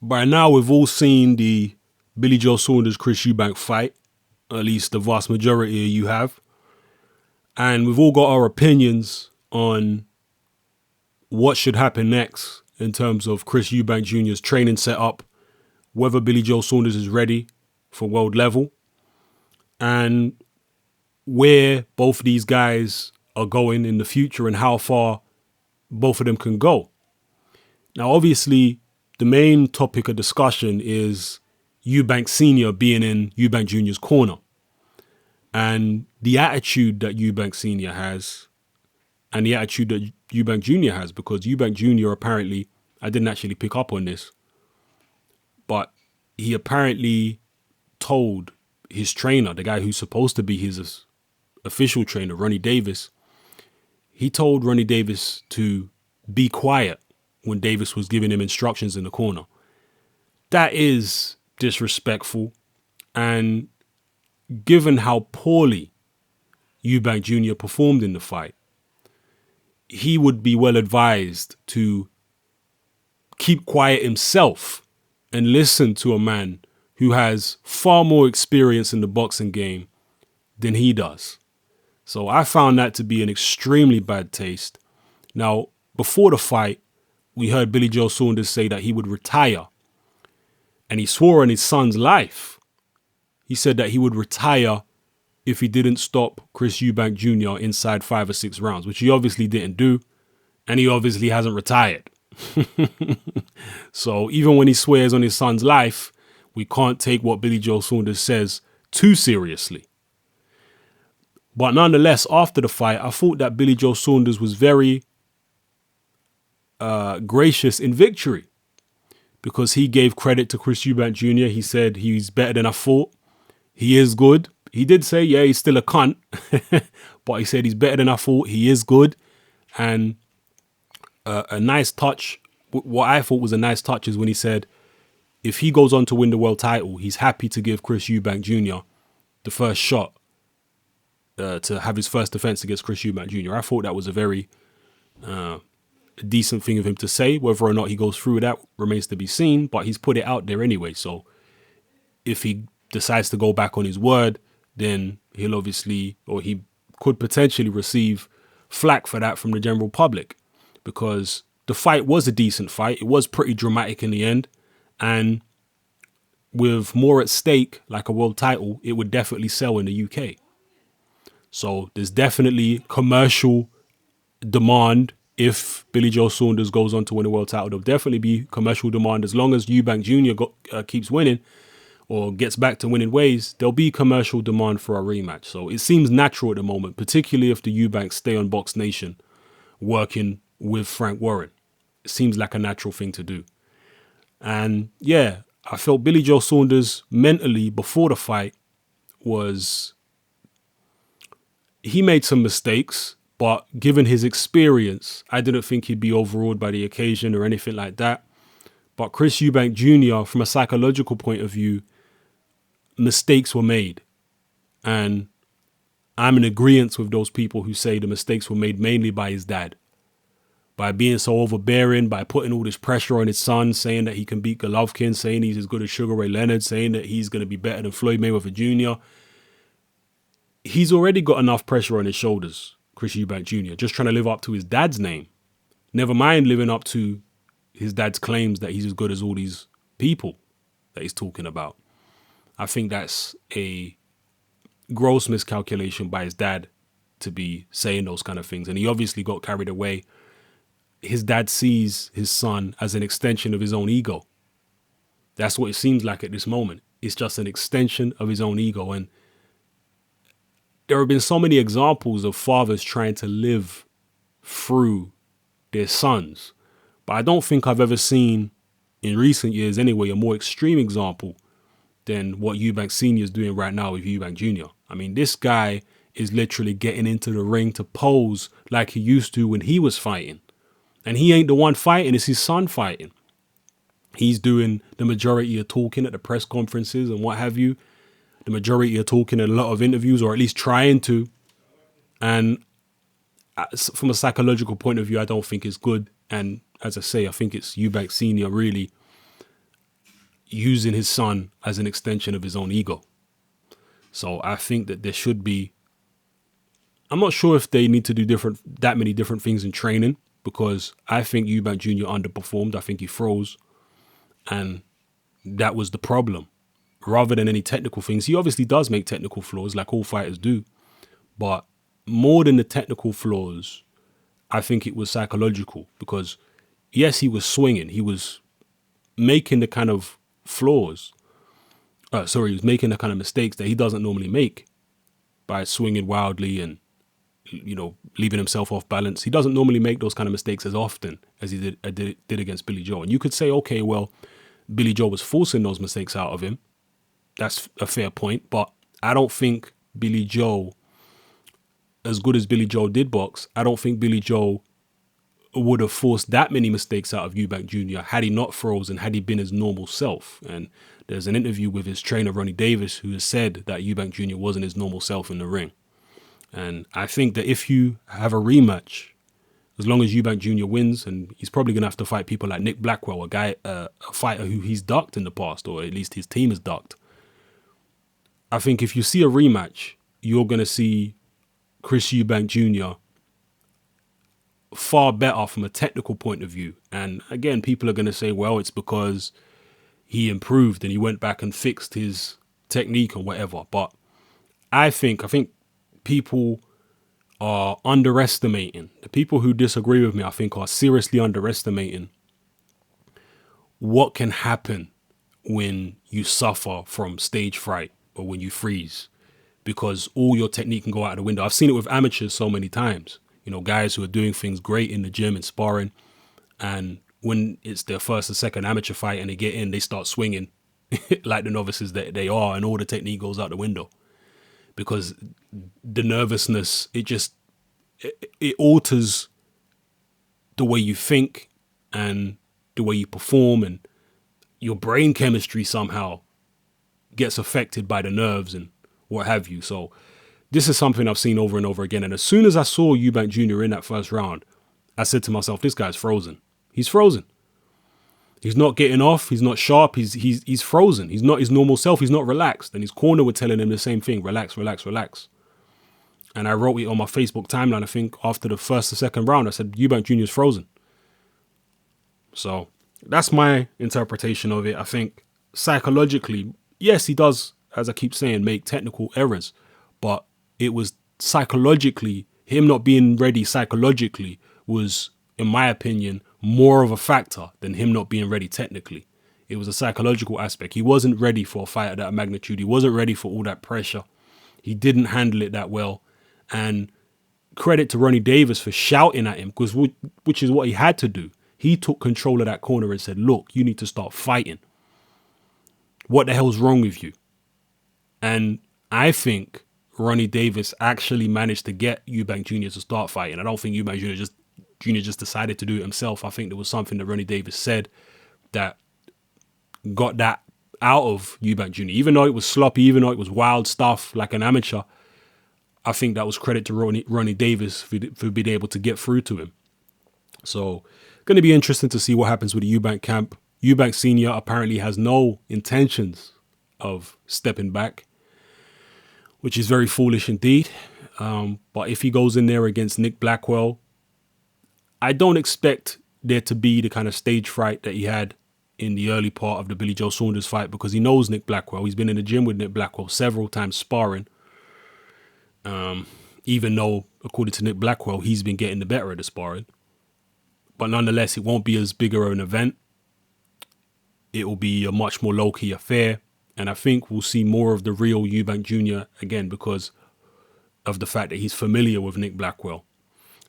By now, we've all seen the Billy Joe Saunders Chris Eubank fight. At least the vast majority of you have. And we've all got our opinions on what should happen next in terms of Chris Eubank Jr.'s training setup, whether Billy Joe Saunders is ready for world level, and where both of these guys are going in the future and how far both of them can go. Now, obviously, the main topic of discussion is Eubank Sr. being in Eubank Jr.'s corner. And the attitude that Eubank Sr. has and the attitude that Eubank Jr. has, because Eubank Jr. apparently, I didn't actually pick up on this, but he apparently told his trainer, the guy who's supposed to be his official trainer, Ronnie Davis, he told Ronnie Davis to be quiet when Davis was giving him instructions in the corner. That is disrespectful. And given how poorly Eubank Jr. performed in the fight, he would be well advised to keep quiet himself and listen to a man who has far more experience in the boxing game than he does. So I found that to be an extremely bad taste. Now, before the fight, we heard Billy Joe Saunders say that he would retire. And he swore on his son's life. He said that he would retire if he didn't stop Chris Eubank Jr. inside 5 or 6 rounds, which he obviously didn't do. And he obviously hasn't retired. So even when he swears on his son's life, we can't take what Billy Joe Saunders says too seriously. But nonetheless, after the fight, I thought that Billy Joe Saunders was very gracious in victory, because he gave credit to Chris Eubank Jr. He said he's better than I thought. He is good. He did say, yeah, he's still a cunt, but he said he's better than I thought. He is good. And a nice touch, what I thought was a nice touch, is when he said, if he goes on to win the world title, he's happy to give Chris Eubank Jr. the first shot to have his first defense against Chris Eubank Jr. I thought that was a very decent thing of him to say. Whether or not he goes through that remains to be seen, but he's put it out there anyway. So if he decides to go back on his word, then he'll obviously, or he could potentially receive flack for that from the general public, because the fight was a decent fight. It was pretty dramatic in the end. And with more at stake, like a world title, it would definitely sell in the UK. So there's definitely commercial demand. If Billy Joe Saunders goes on to win a world title, there'll definitely be commercial demand. As long as Eubank Jr. Keeps winning or gets back to winning ways, there'll be commercial demand for a rematch. So it seems natural at the moment, particularly if the Eubanks stay on Box Nation working with Frank Warren. It seems like a natural thing to do. And yeah, I felt Billy Joe Saunders mentally before the fight he made some mistakes, but given his experience, I didn't think he'd be overawed by the occasion or anything like that. But Chris Eubank Jr., from a psychological point of view, mistakes were made. And I'm in agreement with those people who say the mistakes were made mainly by his dad. By being so overbearing, by putting all this pressure on his son, saying that he can beat Golovkin, saying he's as good as Sugar Ray Leonard, saying that he's going to be better than Floyd Mayweather Jr. He's already got enough pressure on his shoulders, Chris Eubank Jr., just trying to live up to his dad's name. Never mind living up to his dad's claims that he's as good as all these people that he's talking about. I think that's a gross miscalculation by his dad to be saying those kind of things. And he obviously got carried away. His dad sees his son as an extension of his own ego. That's what it seems like at this moment. It's just an extension of his own ego. And there have been so many examples of fathers trying to live through their sons. But I don't think I've ever seen, in recent years anyway, a more extreme example than what Eubank Sr. is doing right now with Eubank Jr. I mean, this guy is literally getting into the ring to pose like he used to when he was fighting. And he ain't the one fighting, it's his son fighting. He's doing the majority of talking at the press conferences and what have you. The majority are talking in a lot of interviews, or at least trying to. And from a psychological point of view, I don't think it's good. And as I say, I think it's Eubank Sr. really using his son as an extension of his own ego. So I think that there should be, I'm not sure if they need to do that many different things in training, because I think Eubank Jr. underperformed. I think he froze, and that was the problem. Rather than any technical things, he obviously does make technical flaws like all fighters do, but more than the technical flaws, I think it was psychological, because yes, he was swinging. He was making the kind of flaws. He was making the kind of mistakes that he doesn't normally make by swinging wildly and, leaving himself off balance. He doesn't normally make those kind of mistakes as often as he did against Billy Joe. And you could say, okay, well, Billy Joe was forcing those mistakes out of him. That's a fair point. But I don't think Billy Joe, as good as Billy Joe did box, I don't think Billy Joe would have forced that many mistakes out of Eubank Jr. had he not frozen, had he been his normal self. And there's an interview with his trainer, Ronnie Davis, who has said that Eubank Jr. wasn't his normal self in the ring. And I think that if you have a rematch, as long as Eubank Jr. wins, and he's probably going to have to fight people like Nick Blackwell, a fighter who he's ducked in the past, or at least his team has ducked. I think if you see a rematch, you're going to see Chris Eubank Jr. far better from a technical point of view. And again, people are going to say, well, it's because he improved and he went back and fixed his technique or whatever. But I think people are underestimating. The people who disagree with me, I think, are seriously underestimating what can happen when you suffer from stage fright or when you freeze, because all your technique can go out of the window. I've seen it with amateurs so many times. Guys who are doing things great in the gym and sparring, and when it's their first or second amateur fight and they get in, they start swinging like the novices that they are, and all the technique goes out the window. Because the nervousness, it alters the way you think and the way you perform, and your brain chemistry somehow gets affected by the nerves and what have you. So this is something I've seen over and over again. And as soon as I saw Eubank Jr. in that first round, I said to myself, this guy's frozen. He's frozen. He's not getting off. He's not sharp. He's frozen. He's not his normal self. He's not relaxed. And his corner were telling him the same thing. Relax, relax, relax. And I wrote it on my Facebook timeline, I think, after the first or second round. I said, Eubank Jr. is frozen. So that's my interpretation of it. I think psychologically, yes, he does, as I keep saying, make technical errors. But it was psychologically, him not being ready psychologically was, in my opinion, more of a factor than him not being ready technically. It was a psychological aspect. He wasn't ready for a fight of that magnitude. He wasn't ready for all that pressure. He didn't handle it that well. And credit to Ronnie Davis for shouting at him, because which is what he had to do. He took control of that corner and said, look, you need to start fighting. What the hell's wrong with you? And I think Ronnie Davis actually managed to get Eubank Jr. to start fighting. I don't think Eubank Jr. just decided to do it himself. I think there was something that Ronnie Davis said that got that out of Eubank Jr. Even though it was sloppy, even though it was wild stuff like an amateur, I think that was credit to Ronnie Davis for being able to get through to him. So going to be interesting to see what happens with the Eubank camp. Eubank Sr. apparently has no intentions of stepping back, which is very foolish indeed. But if he goes in there against Nick Blackwell, I don't expect there to be the kind of stage fright that he had in the early part of the Billy Joe Saunders fight, because he knows Nick Blackwell. He's been in the gym with Nick Blackwell several times sparring. Even though, according to Nick Blackwell, he's been getting the better of the sparring. But nonetheless, it won't be as big of an event. It will be a much more low-key affair. And I think we'll see more of the real Eubank Jr. again, because of the fact that he's familiar with Nick Blackwell.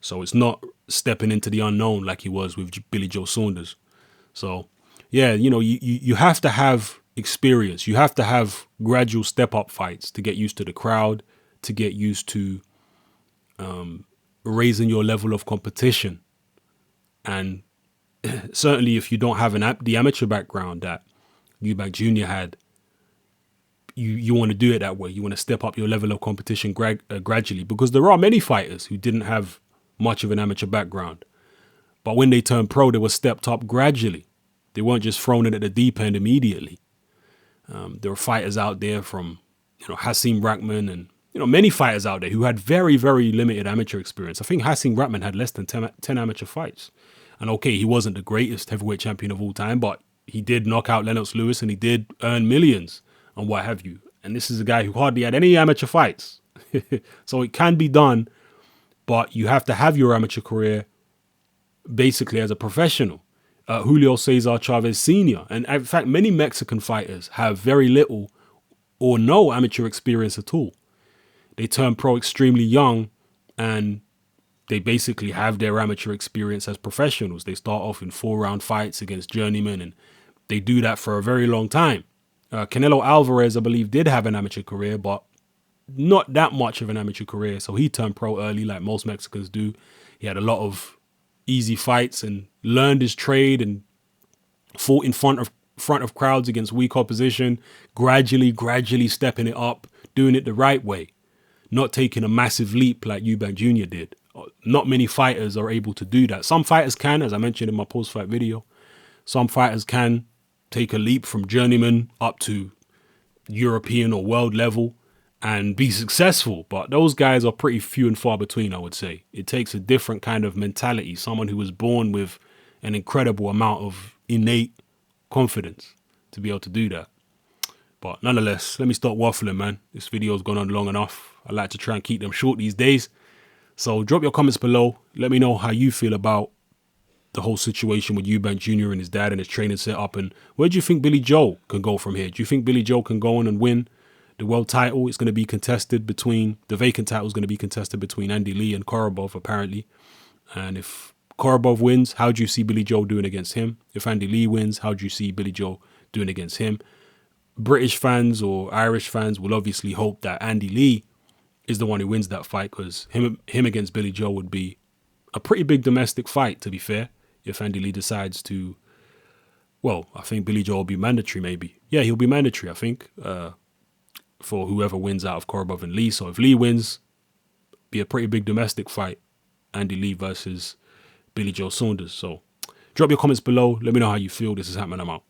So it's not stepping into the unknown like he was with Billy Joe Saunders. So, yeah, you have to have experience. You have to have gradual step-up fights to get used to the crowd, to get used to raising your level of competition. And certainly if you don't have the amateur background that Eubank Jr. had, you want to do it that way. You want to step up your level of competition gradually, because there are many fighters who didn't have much of an amateur background. But when they turned pro, they were stepped up gradually. They weren't just thrown in at the deep end immediately. There are fighters out there from, Hasim Rahman and, many fighters out there who had very, very limited amateur experience. I think Hasim Rahman had less than 10 amateur fights. And okay, he wasn't the greatest heavyweight champion of all time, but he did knock out Lennox Lewis and he did earn millions and what have you. And this is a guy who hardly had any amateur fights. So it can be done, but you have to have your amateur career basically as a professional. Julio Cesar Chavez Sr. And in fact, many Mexican fighters have very little or no amateur experience at all. They turn pro extremely young and they basically have their amateur experience as professionals. They start off in 4-round fights against journeymen and they do that for a very long time. Canelo Alvarez, I believe, did have an amateur career, but not that much of an amateur career. So he turned pro early like most Mexicans do. He had a lot of easy fights and learned his trade and fought in front of crowds against weak opposition, gradually stepping it up, doing it the right way, not taking a massive leap like Eubank Jr. did. Not many fighters are able to do that. Some fighters can, as I mentioned in my post-fight video. Some fighters can take a leap from journeyman up to European or world level and be successful. But those guys are pretty few and far between, I would say. It takes a different kind of mentality, someone who was born with an incredible amount of innate confidence to be able to do that. But nonetheless, let me stop waffling, man. This video's gone on long enough. I like to try and keep them short these days. So drop your comments below. Let me know how you feel about the whole situation with Eubank Jr. and his dad and his training setup. And where do you think Billy Joe can go from here? Do you think Billy Joe can go on and win the world title? It's going to be contested between, the vacant title is going to be contested between Andy Lee and Korobov, apparently. And if Korobov wins, how do you see Billy Joe doing against him? If Andy Lee wins, how do you see Billy Joe doing against him? British fans or Irish fans will obviously hope that Andy Lee is the one who wins that fight, because him against Billy Joe would be a pretty big domestic fight, to be fair, if Andy Lee decides to, well, I think Billy Joe will be mandatory maybe. Yeah, he'll be mandatory, I think, for whoever wins out of Korobov and Lee. So if Lee wins, be a pretty big domestic fight, Andy Lee versus Billy Joe Saunders. So drop your comments below. Let me know how you feel. This is Hatman. I'm out.